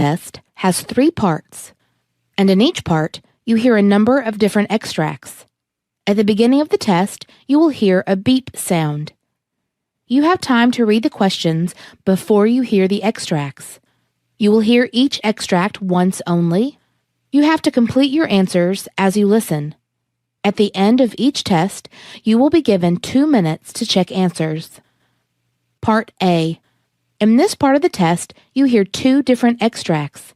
test has 3 parts, and in each part, you hear a number of different extracts. At the beginning of the test, you will hear a beep sound. You have time to read the questions before you hear the extracts. You will hear each extract once only. You have to complete your answers as you listen. At the end of each test, you will be given 2 minutes to check answers. Part A. In this part of the test, you hear 2 different extracts.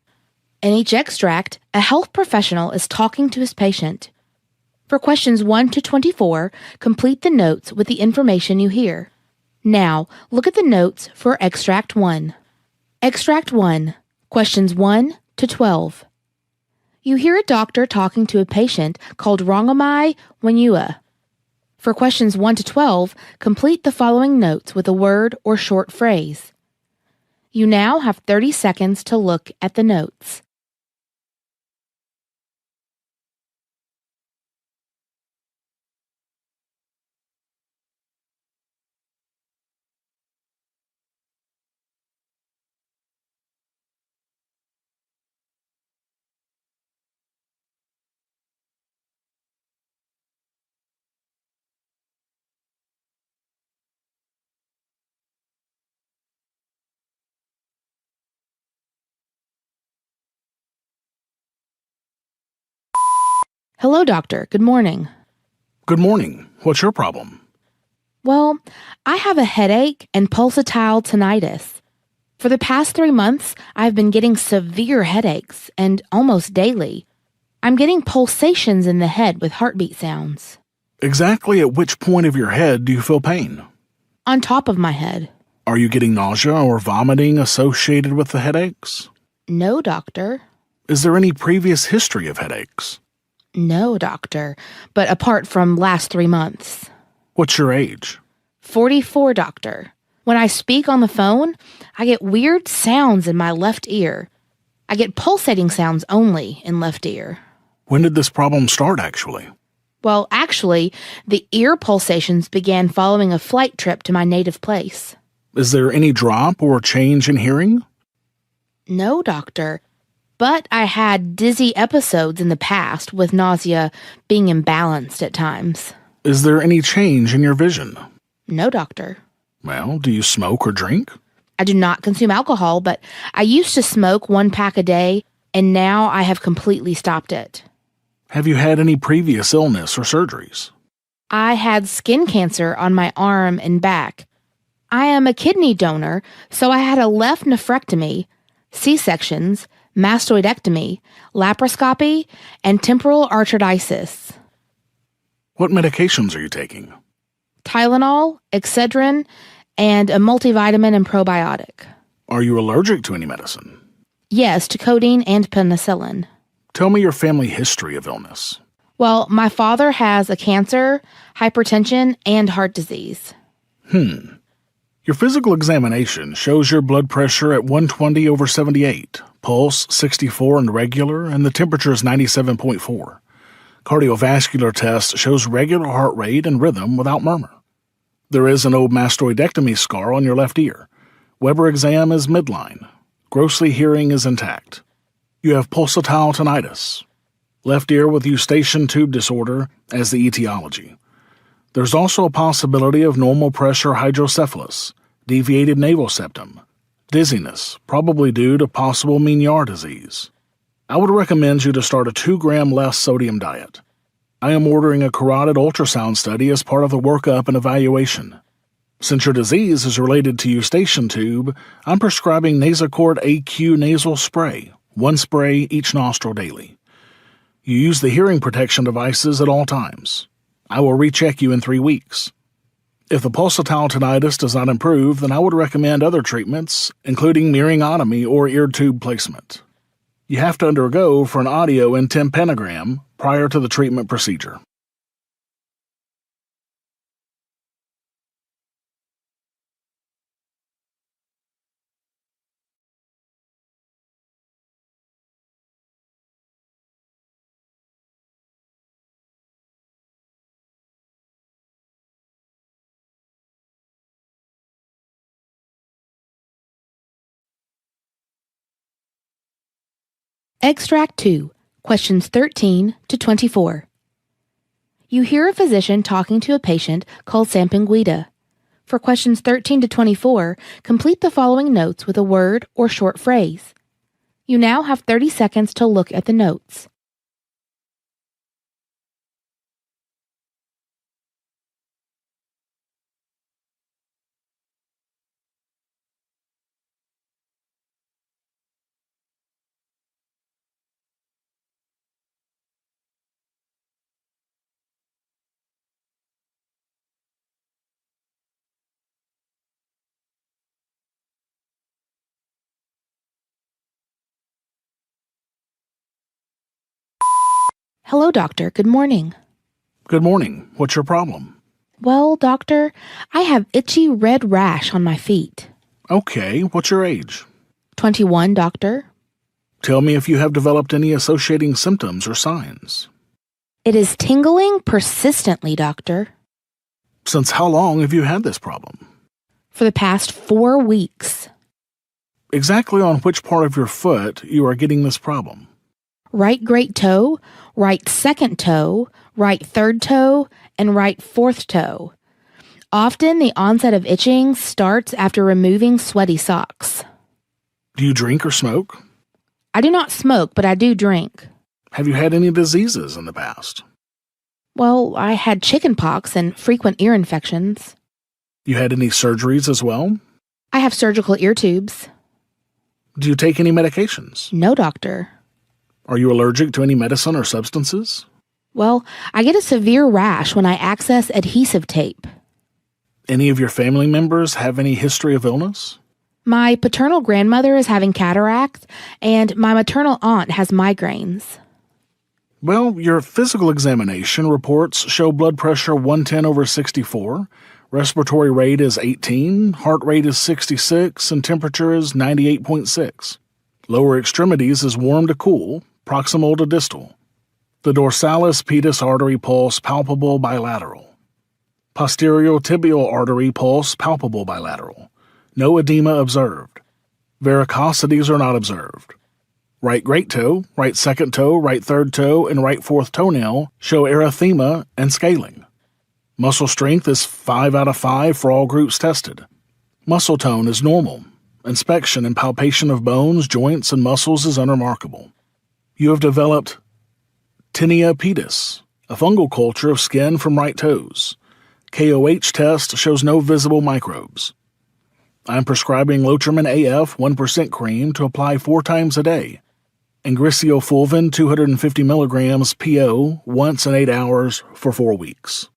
In each extract, a health professional is talking to his patient. For questions 1 to 24, complete the notes with the information you hear. Now, look at the notes for Extract 1. Extract 1, questions 1 to 12. You hear a doctor talking to a patient called Rongomai Wenyua. For questions 1 to 12, complete the following notes with a word or short phrase. You now have 30 seconds to look at the notes. Hello, doctor. Good morning. Good morning. What's your problem? Well, I have a headache and pulsatile tinnitus. For the past 3 months, I've been getting severe headaches, and almost daily. I'm getting pulsations in the head with heartbeat sounds. Exactly at which point of your head do you feel pain? On top of my head. Are you getting nausea or vomiting associated with the headaches? No, doctor. Is there any previous history of headaches? No, doctor, but apart from last 3 months. What's your age? 44, doctor. When I speak on the phone, I get weird sounds in my left ear. I get pulsating sounds only in left ear. When did this problem start, actually? Well, actually, the ear pulsations began following a flight trip to my native place. Is there any drop or change in hearing? No, doctor. But I had dizzy episodes in the past with nausea being imbalanced at times. Is there any change in your vision? No, doctor. Well, do you smoke or drink? I do not consume alcohol, but I used to smoke 1 pack a day, and now I have completely stopped it. Have you had any previous illness or surgeries? I had skin cancer on my arm and back. I am a kidney donor, so I had a left nephrectomy, C-sections, mastoidectomy, laparoscopy, and temporal arteritis. What medications are you taking? Tylenol, Excedrin, and a multivitamin and probiotic. Are you allergic to any medicine? Yes, to codeine and penicillin. Tell me your family history of illness. Well, my father has a cancer, hypertension, and heart disease. Your physical examination shows your blood pressure at 120/78, pulse 64 and regular, and the temperature is 97.4. Cardiovascular test shows regular heart rate and rhythm without murmur. There is an old mastoidectomy scar on your left ear. Weber exam is midline. Grossly hearing is intact. You have pulsatile tinnitus. Left ear with eustachian tube disorder as the etiology. There's also a possibility of normal pressure hydrocephalus, deviated naval septum, dizziness, probably due to possible Meniere disease. I would recommend you to start a 2-gram less sodium diet. I am ordering a carotid ultrasound study as part of the workup and evaluation. Since your disease is related to eustachian tube, I'm prescribing Nasacort AQ nasal spray, 1 spray each nostril daily. You use the hearing protection devices at all times. I will recheck you in 3 weeks. If the pulsatile tinnitus does not improve, then I would recommend other treatments, including myringotomy or ear tube placement. You have to undergo for an audio and tympanogram prior to the treatment procedure. Extract 2, questions 13 to 24. You hear a physician talking to a patient called Sampanguita. For questions 13 to 24, complete the following notes with a word or short phrase. You now have 30 seconds to look at the notes. Hello, doctor. Good morning. Good morning. What's your problem? Well, doctor, I have itchy red rash on my feet. Okay, what's your age? 21, doctor. Tell me if you have developed any associating symptoms or signs. It is tingling persistently, doctor. Since how long have you had this problem? For the past 4 weeks. Exactly on which part of your foot you are getting this problem? Right great toe, right second toe, right third toe, and right fourth toe. Often the onset of itching starts after removing sweaty socks. Do you drink or smoke? I do not smoke, but I do drink. Have you had any diseases in the past? Well, I had chicken pox and frequent ear infections. You had any surgeries as well? I have surgical ear tubes. Do you take any medications? No, doctor. Are you allergic to any medicine or substances? Well, I get a severe rash when I access adhesive tape. Any of your family members have any history of illness? My paternal grandmother is having cataracts, and my maternal aunt has migraines. Well, your physical examination reports show blood pressure 110/64, respiratory rate is 18, heart rate is 66, and temperature is 98.6. Lower extremities is warm to cool, proximal to distal. The dorsalis pedis artery pulse palpable bilateral. Posterior tibial artery pulse palpable bilateral. No edema observed. Varicosities are not observed. Right great toe, right second toe, right third toe, and right fourth toenail show erythema and scaling. Muscle strength is 5 out of 5 for all groups tested. Muscle tone is normal. Inspection and palpation of bones, joints, and muscles is unremarkable. You have developed tinea pedis, a fungal culture of skin from right toes. KOH test shows no visible microbes. I am prescribing Lotrimin AF 1% cream to apply 4 times a day, and Griseofulvin 250 milligrams PO once in 8 hours for 4 weeks.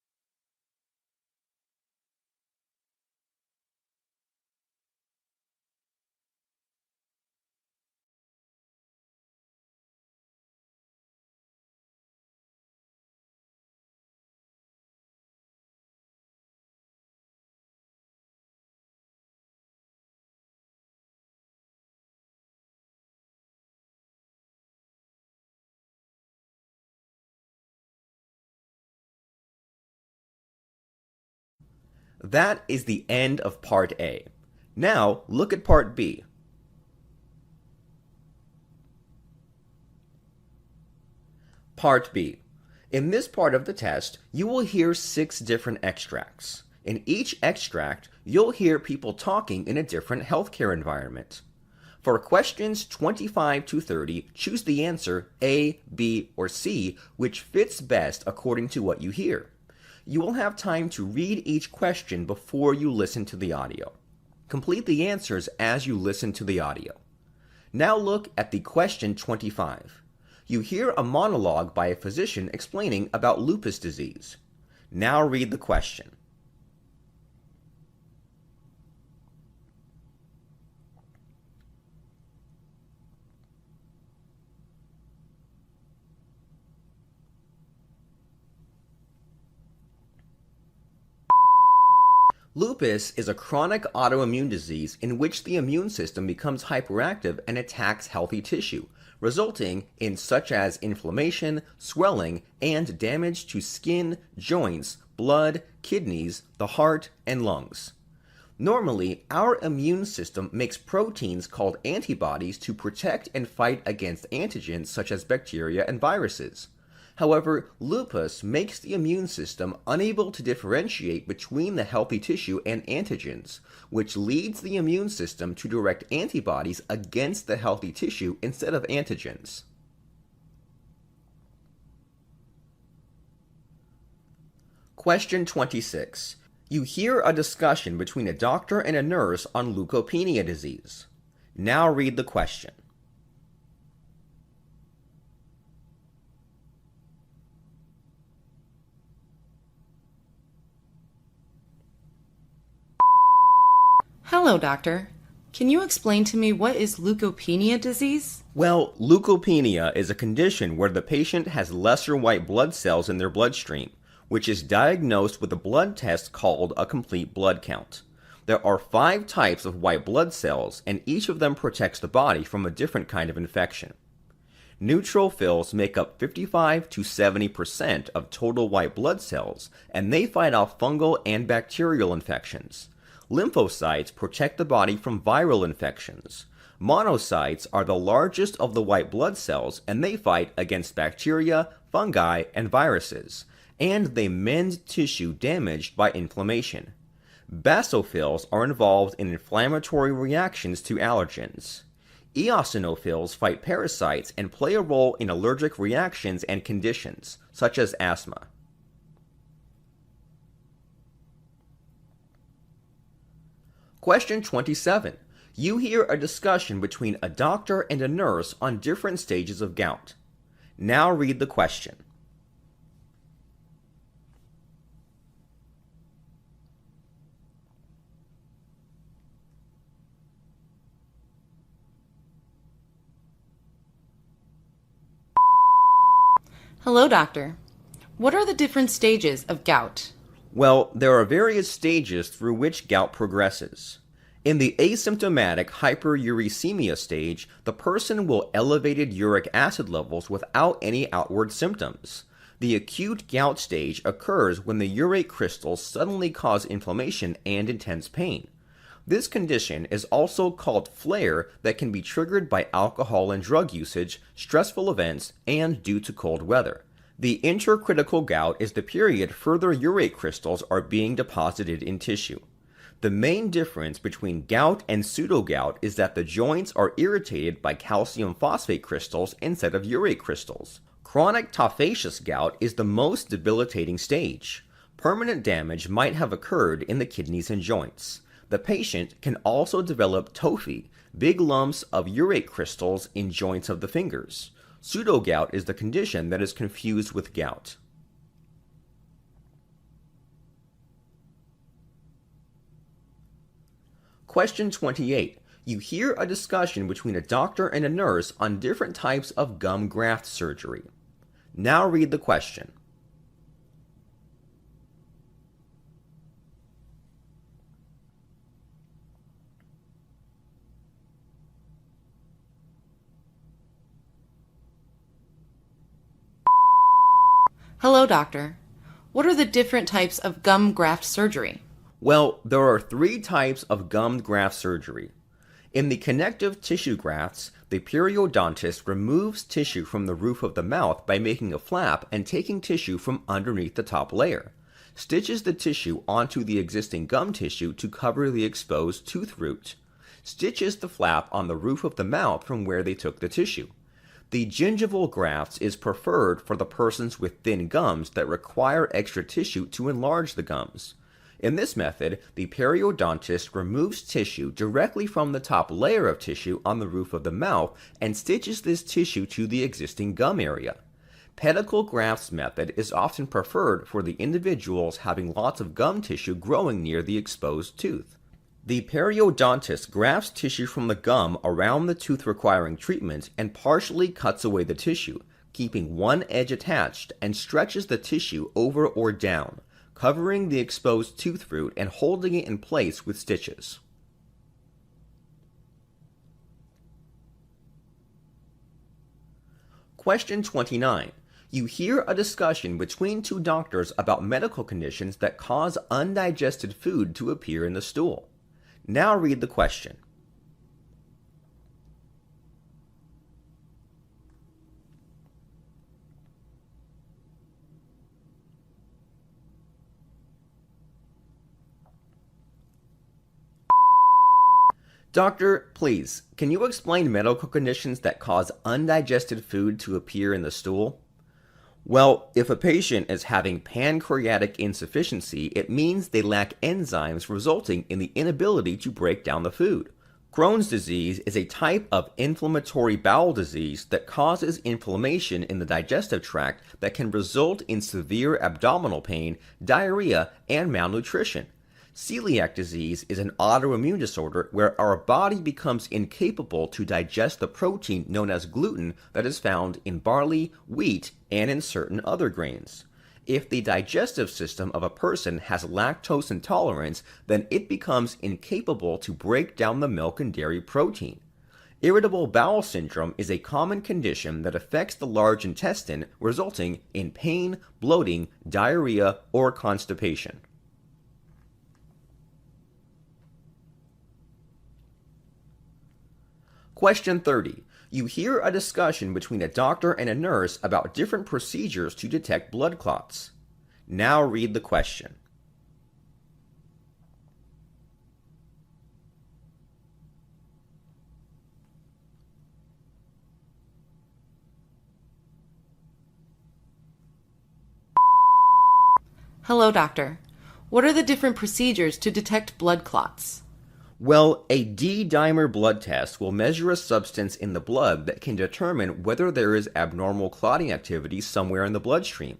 That is the end of Part A. Now, look at Part B. Part B. In this part of the test, you will hear 6 different extracts. In each extract, you'll hear people talking in a different healthcare environment. For questions 25 to 30, choose the answer A, B, or C, which fits best according to what you hear. You will have time to read each question before you listen to the audio. Complete the answers as you listen to the audio. Now look at the question 25. You hear a monologue by a physician explaining about lupus disease. Now read the question. Lupus is a chronic autoimmune disease in which the immune system becomes hyperactive and attacks healthy tissue, resulting in such as inflammation, swelling, and damage to skin, joints, blood, kidneys, the heart, and lungs. Normally, our immune system makes proteins called antibodies to protect and fight against antigens such as bacteria and viruses. However, lupus makes the immune system unable to differentiate between the healthy tissue and antigens, which leads the immune system to direct antibodies against the healthy tissue instead of antigens. Question 26. You hear a discussion between a doctor and a nurse on leukopenia disease. Now read the question. Hello, doctor. Can you explain to me what is leukopenia disease? Well, leukopenia is a condition where the patient has lesser white blood cells in their bloodstream, which is diagnosed with a blood test called a complete blood count. There are 5 types of white blood cells, and each of them protects the body from a different kind of infection. Neutrophils make up 55 to 70% of total white blood cells, and they fight off fungal and bacterial infections. Lymphocytes protect the body from viral infections. Monocytes are the largest of the white blood cells, and they fight against bacteria, fungi, and viruses, and they mend tissue damaged by inflammation. Basophils are involved in inflammatory reactions to allergens. Eosinophils fight parasites and play a role in allergic reactions and conditions, such as asthma. Question 27. You hear a discussion between a doctor and a nurse on different stages of gout. Now read the question. Hello, doctor. What are the different stages of gout? Well, there are various stages through which gout progresses. In the asymptomatic hyperuricemia stage, the person will elevated uric acid levels without any outward symptoms. The acute gout stage occurs when the urate crystals suddenly cause inflammation and intense pain. This condition is also called flare that can be triggered by alcohol and drug usage, stressful events, and due to cold weather. The intercritical gout is the period further urate crystals are being deposited in tissue. The main difference between gout and pseudogout is that the joints are irritated by calcium phosphate crystals instead of urate crystals. Chronic tophaceous gout is the most debilitating stage. Permanent damage might have occurred in the kidneys and joints. The patient can also develop tophi, big lumps of urate crystals in joints of the fingers. Pseudogout is the condition that is confused with gout. Question 28. You hear a discussion between a doctor and a nurse on different types of gum graft surgery. Now read the question. Hello, doctor. What are the different types of gum graft surgery? Well, there are 3 types of gum graft surgery. In the connective tissue grafts, the periodontist removes tissue from the roof of the mouth by making a flap and taking tissue from underneath the top layer. Stitches the tissue onto the existing gum tissue to cover the exposed tooth root. Stitches the flap on the roof of the mouth from where they took the tissue. The gingival grafts is preferred for the persons with thin gums that require extra tissue to enlarge the gums. In this method, the periodontist removes tissue directly from the top layer of tissue on the roof of the mouth and stitches this tissue to the existing gum area. Pedicle grafts method is often preferred for the individuals having lots of gum tissue growing near the exposed tooth. The periodontist grafts tissue from the gum around the tooth requiring treatment and partially cuts away the tissue, keeping one edge attached, and stretches the tissue over or down, covering the exposed tooth root and holding it in place with stitches. Question 29. You hear a discussion between 2 doctors about medical conditions that cause undigested food to appear in the stool. Now read the question. Doctor, please, can you explain medical conditions that cause undigested food to appear in the stool? Well, if a patient is having pancreatic insufficiency, it means they lack enzymes resulting in the inability to break down the food. Crohn's disease is a type of inflammatory bowel disease that causes inflammation in the digestive tract that can result in severe abdominal pain, diarrhea, and malnutrition. Celiac disease is an autoimmune disorder where our body becomes incapable to digest the protein known as gluten that is found in barley, wheat, and in certain other grains. If the digestive system of a person has lactose intolerance, then it becomes incapable to break down the milk and dairy protein. Irritable bowel syndrome is a common condition that affects the large intestine, resulting in pain, bloating, diarrhea, or constipation. Question 30. You hear a discussion between a doctor and a nurse about different procedures to detect blood clots. Now read the question. Hello, doctor. What are the different procedures to detect blood clots? Well, a D-dimer blood test will measure a substance in the blood that can determine whether there is abnormal clotting activity somewhere in the bloodstream.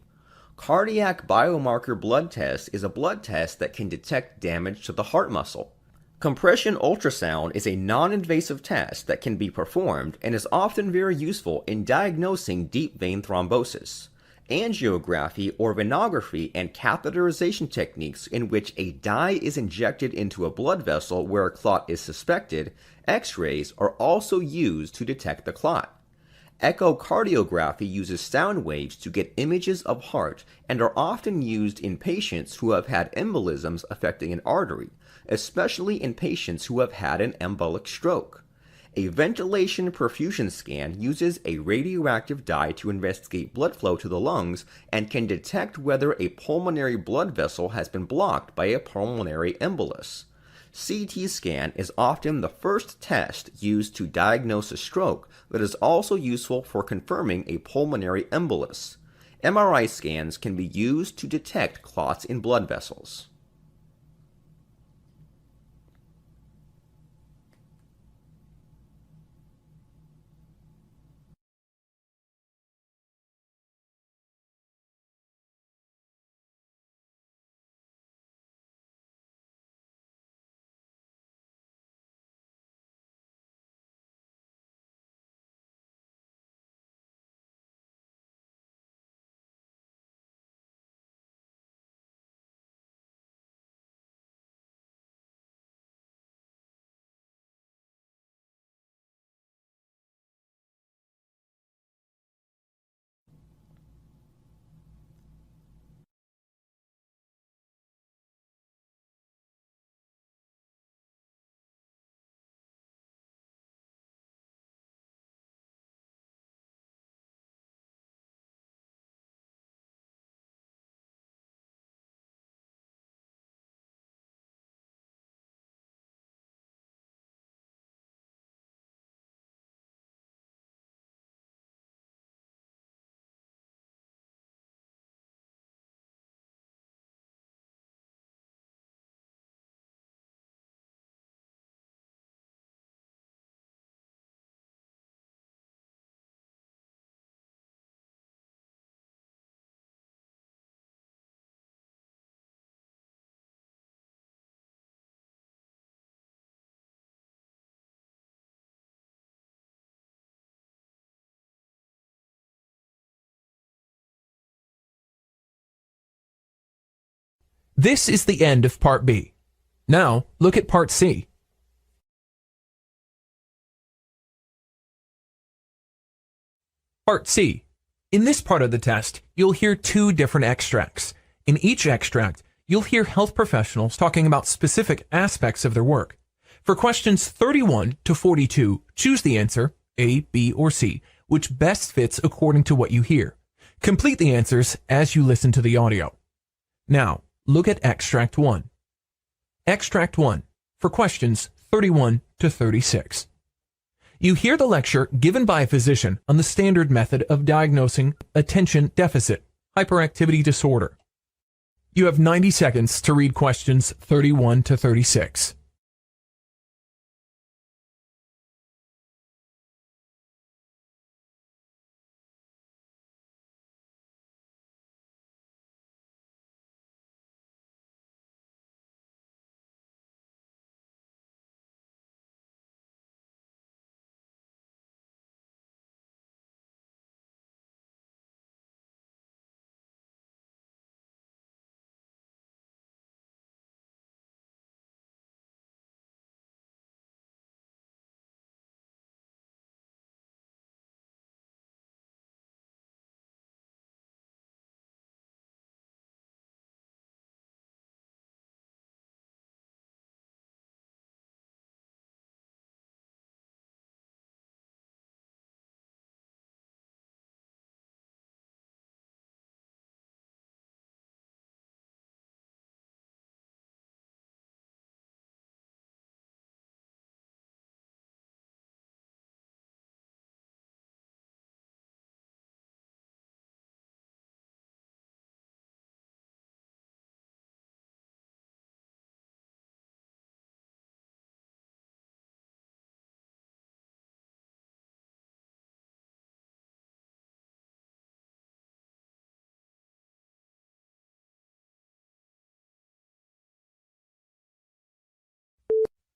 Cardiac biomarker blood test is a blood test that can detect damage to the heart muscle. Compression ultrasound is a non-invasive test that can be performed and is often very useful in diagnosing deep vein thrombosis. Angiography or venography and catheterization techniques in which a dye is injected into a blood vessel where a clot is suspected, X-rays are also used to detect the clot. Echocardiography uses sound waves to get images of heart and are often used in patients who have had embolisms affecting an artery, especially in patients who have had an embolic stroke. A ventilation perfusion scan uses a radioactive dye to investigate blood flow to the lungs and can detect whether a pulmonary blood vessel has been blocked by a pulmonary embolus. CT scan is often the first test used to diagnose a stroke, but is also useful for confirming a pulmonary embolus. MRI scans can be used to detect clots in blood vessels. This is the end of Part B. Now, look at Part C. Part C. In this part of the test, you'll hear two different extracts. In each extract, you'll hear health professionals talking about specific aspects of their work. For questions 31 to 42, choose the answer, A, B, or C, which best fits according to what you hear. Complete the answers as you listen to the audio. Now, look at Extract 1. Extract 1, for questions 31 to 36. You hear the lecture given by a physician on the standard method of diagnosing attention deficit hyperactivity disorder. You have 90 seconds to read questions 31 to 36.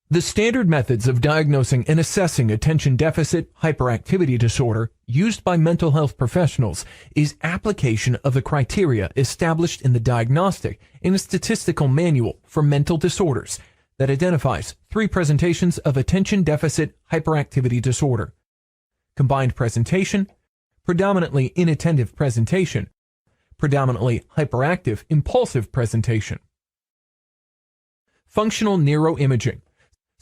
The standard methods of diagnosing and assessing attention deficit hyperactivity disorder used by mental health professionals is application of the criteria established in the Diagnostic and Statistical Manual for Mental Disorders that identifies 3 presentations of attention deficit hyperactivity disorder: combined presentation, predominantly inattentive presentation, predominantly hyperactive impulsive presentation. Functional neuroimaging,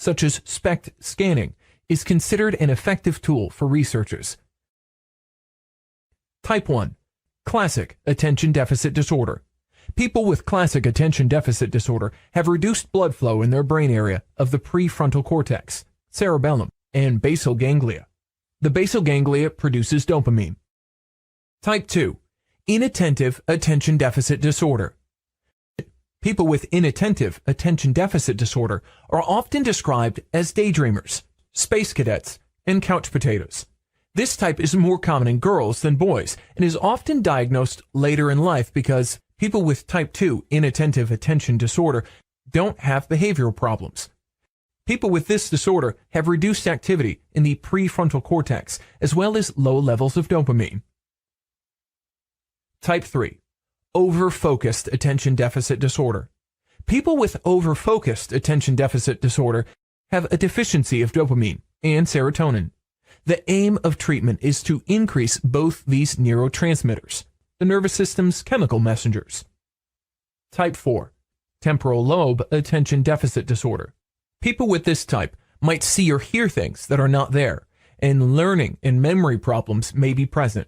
such as SPECT scanning, is considered an effective tool for researchers. Type 1. Classic attention deficit disorder. People with classic attention deficit disorder have reduced blood flow in their brain area of the prefrontal cortex, cerebellum, and basal ganglia. The basal ganglia produces dopamine. Type 2. Inattentive attention deficit disorder. People with inattentive attention deficit disorder are often described as daydreamers, space cadets, and couch potatoes. This type is more common in girls than boys and is often diagnosed later in life because people with type 2 inattentive attention disorder don't have behavioral problems. People with this disorder have reduced activity in the prefrontal cortex as well as low levels of dopamine. Type 3. Over-focused attention deficit disorder. People with over-focused attention deficit disorder have a deficiency of dopamine and serotonin. The aim of treatment is to increase both these neurotransmitters, the nervous system's chemical messengers. Type 4. Temporal lobe attention deficit disorder. People with this type might see or hear things that are not there, and learning and memory problems may be present.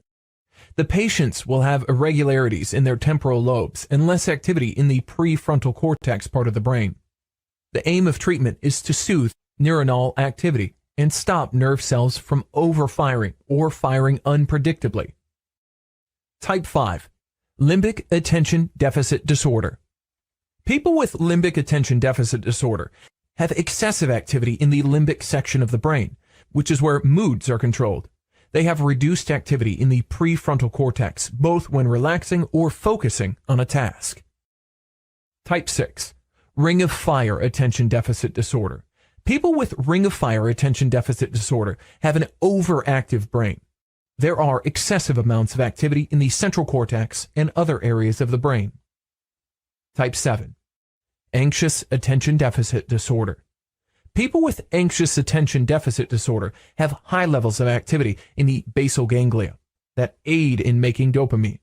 The patients will have irregularities in their temporal lobes and less activity in the prefrontal cortex part of the brain. The aim of treatment is to soothe neuronal activity and stop nerve cells from overfiring or firing unpredictably. Type 5. Limbic attention deficit disorder. People with limbic attention deficit disorder have excessive activity in the limbic section of the brain, which is where moods are controlled. They have reduced activity in the prefrontal cortex, both when relaxing or focusing on a task. Type 6. Ring of fire attention deficit disorder. People with ring of fire attention deficit disorder have an overactive brain. There are excessive amounts of activity in the central cortex and other areas of the brain. Type 7. Anxious attention deficit disorder. People with anxious attention deficit disorder have high levels of activity in the basal ganglia that aid in making dopamine.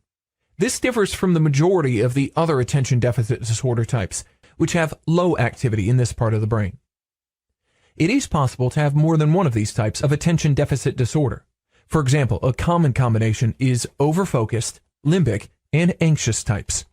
This differs from the majority of the other attention deficit disorder types, which have low activity in this part of the brain. It is possible to have more than one of these types of attention deficit disorder. For example, a common combination is overfocused, limbic, and anxious types.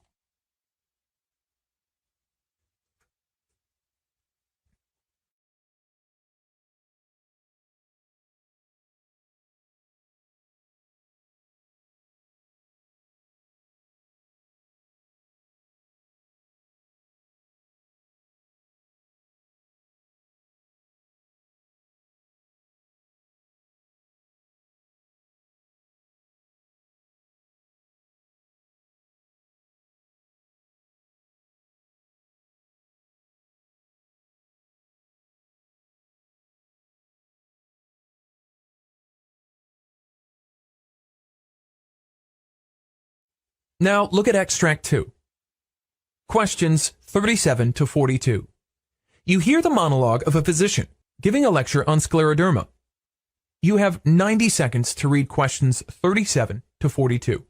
Now look at extract 2. Questions 37 to 42. You hear the monologue of a physician giving a lecture on scleroderma. You have 90 seconds to read questions 37 to 42.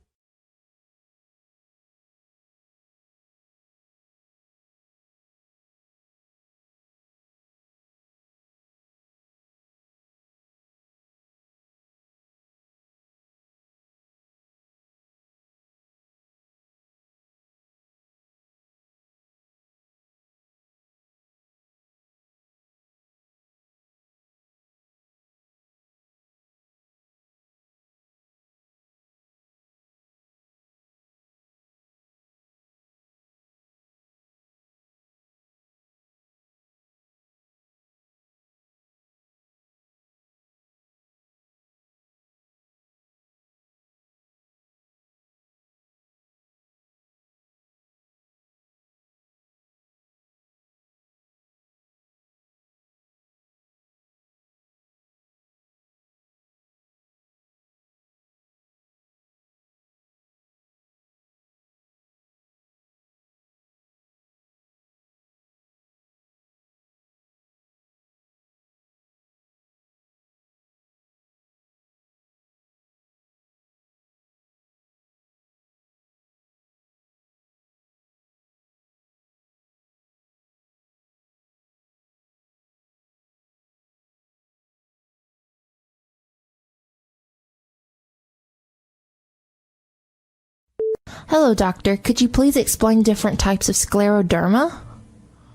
Hello, doctor. Could you please explain different types of scleroderma?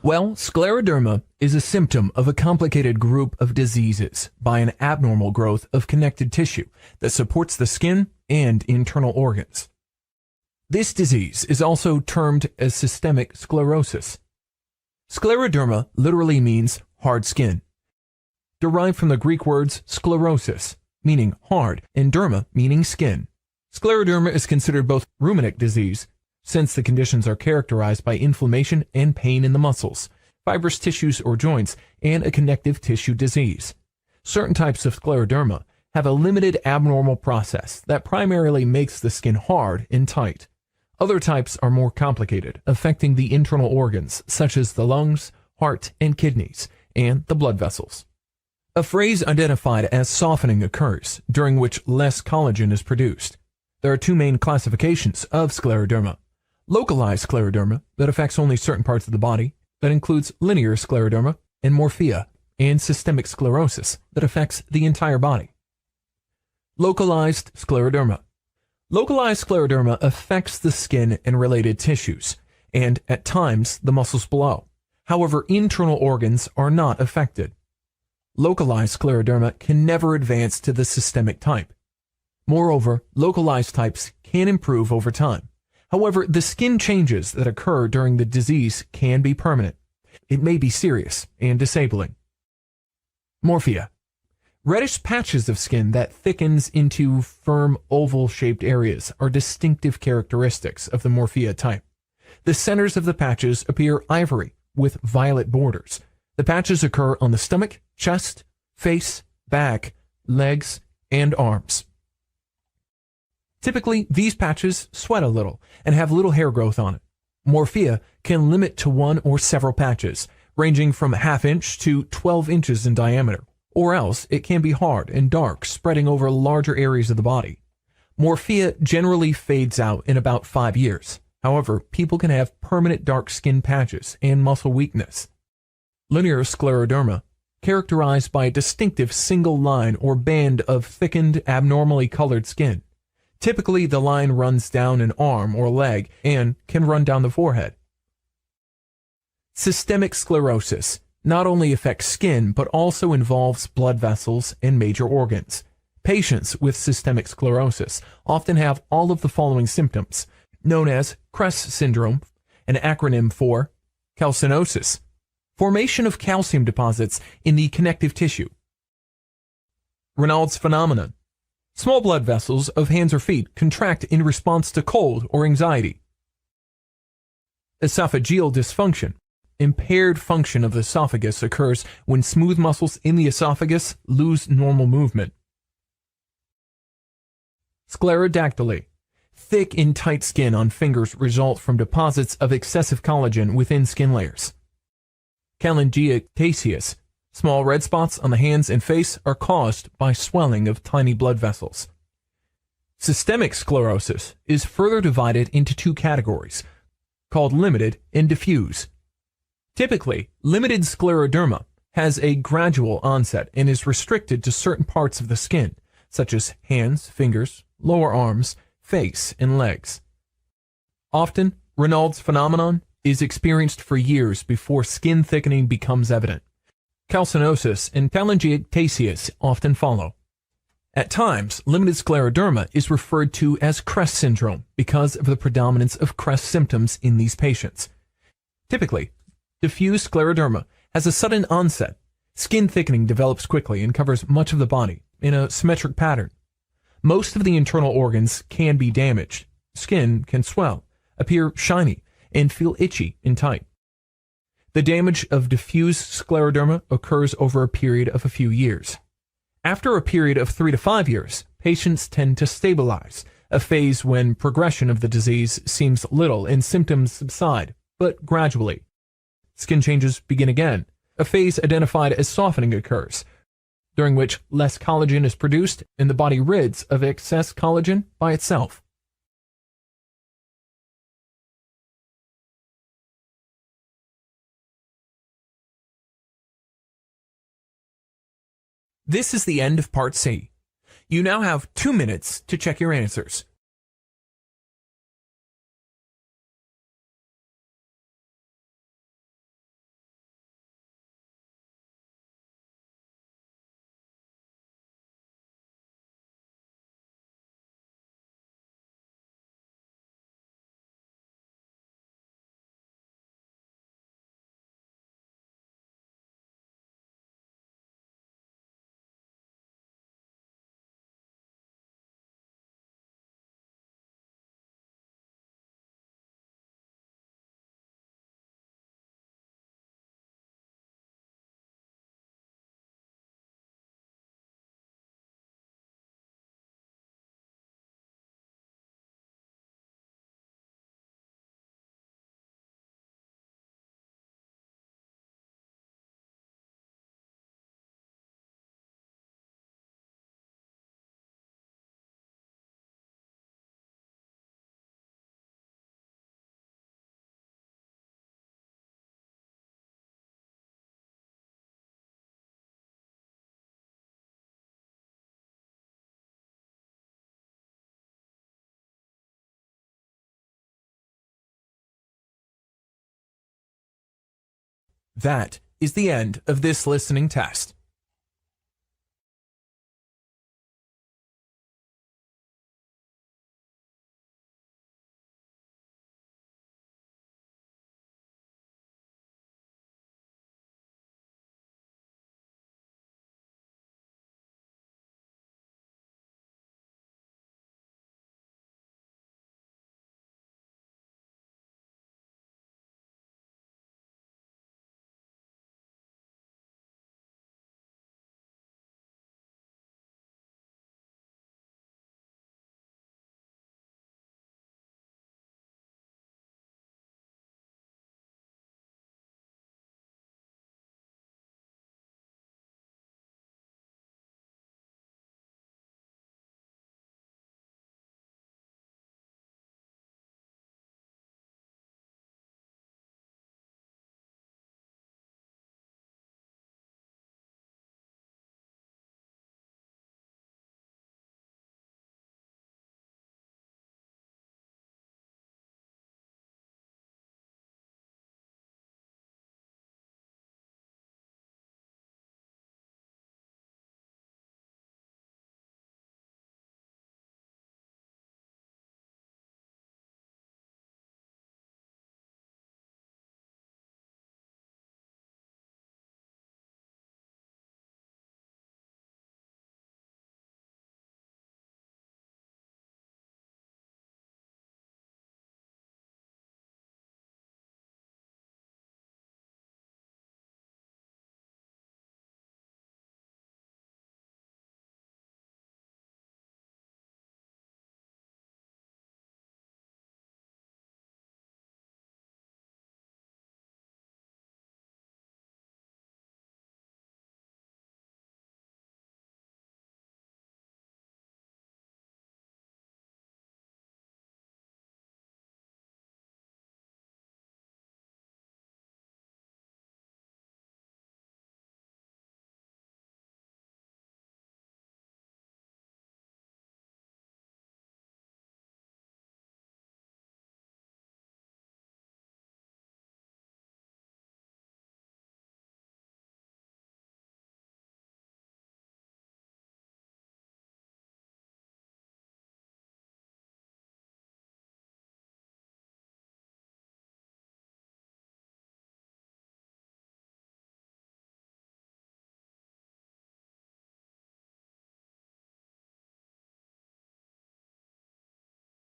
Well, scleroderma is a symptom of a complicated group of diseases by an abnormal growth of connected tissue that supports the skin and internal organs. This disease is also termed as systemic sclerosis. Scleroderma literally means hard skin, derived from the Greek words sclerosis, meaning hard, and derma, meaning skin. Scleroderma is considered both rheumatic disease, since the conditions are characterized by inflammation and pain in the muscles, fibrous tissues or joints, and a connective tissue disease. Certain types of scleroderma have a limited abnormal process that primarily makes the skin hard and tight. Other types are more complicated, affecting the internal organs such as the lungs, heart, and kidneys, and the blood vessels. A phrase identified as softening occurs, during which less collagen is produced. There are two main classifications of scleroderma. Localized scleroderma, that affects only certain parts of the body, that includes linear scleroderma, and morphea, and systemic sclerosis, that affects the entire body. Localized scleroderma. Localized scleroderma affects the skin and related tissues, and, at times, the muscles below. However, internal organs are not affected. Localized scleroderma can never advance to the systemic type. Moreover, localized types can improve over time. However, the skin changes that occur during the disease can be permanent. It may be serious and disabling. Morphea. Reddish patches of skin that thickens into firm oval-shaped areas are distinctive characteristics of the morphea type. The centers of the patches appear ivory with violet borders. The patches occur on the stomach, chest, face, back, legs, and arms. Typically, these patches sweat a little and have little hair growth on it. Morphea can limit to one or several patches, ranging from ½ inch to 12 inches in diameter, or else it can be hard and dark, spreading over larger areas of the body. Morphea generally fades out in about 5 years. However, people can have permanent dark skin patches and muscle weakness. Linear scleroderma characterized by a distinctive single line or band of thickened, abnormally colored skin. Typically, the line runs down an arm or leg and can run down the forehead. Systemic sclerosis not only affects skin but also involves blood vessels and major organs. Patients with systemic sclerosis often have all of the following symptoms, known as CRESS syndrome, an acronym for calcinosis, formation of calcium deposits in the connective tissue. Raynaud's phenomenon. Small blood vessels of hands or feet contract in response to cold or anxiety. Esophageal dysfunction. Impaired function of the esophagus occurs when smooth muscles in the esophagus lose normal movement. Sclerodactyly. Thick and tight skin on fingers result from deposits of excessive collagen within skin layers. Cholangioectasias. Small red spots on the hands and face are caused by swelling of tiny blood vessels. Systemic sclerosis is further divided into two categories, called limited and diffuse. Typically, limited scleroderma has a gradual onset and is restricted to certain parts of the skin, such as hands, fingers, lower arms, face, and legs. Often, Raynaud's phenomenon is experienced for years before skin thickening becomes evident. Calcinosis and cholangioectasias often follow. At times, limited scleroderma is referred to as CRESS syndrome because of the predominance of CRESS symptoms in these patients. Typically, diffuse scleroderma has a sudden onset. Skin thickening develops quickly and covers much of the body in a symmetric pattern. Most of the internal organs can be damaged. Skin can swell, appear shiny, and feel itchy and tight. The damage of diffuse scleroderma occurs over a period of a few years. After a period of 3 to 5 years, patients tend to stabilize, a phase when progression of the disease seems little and symptoms subside, but gradually. Skin changes begin again. A phase identified as softening occurs, during which less collagen is produced and the body rids of excess collagen by itself. This is the end of Part C. You now have 2 minutes to check your answers. That is the end of this listening test.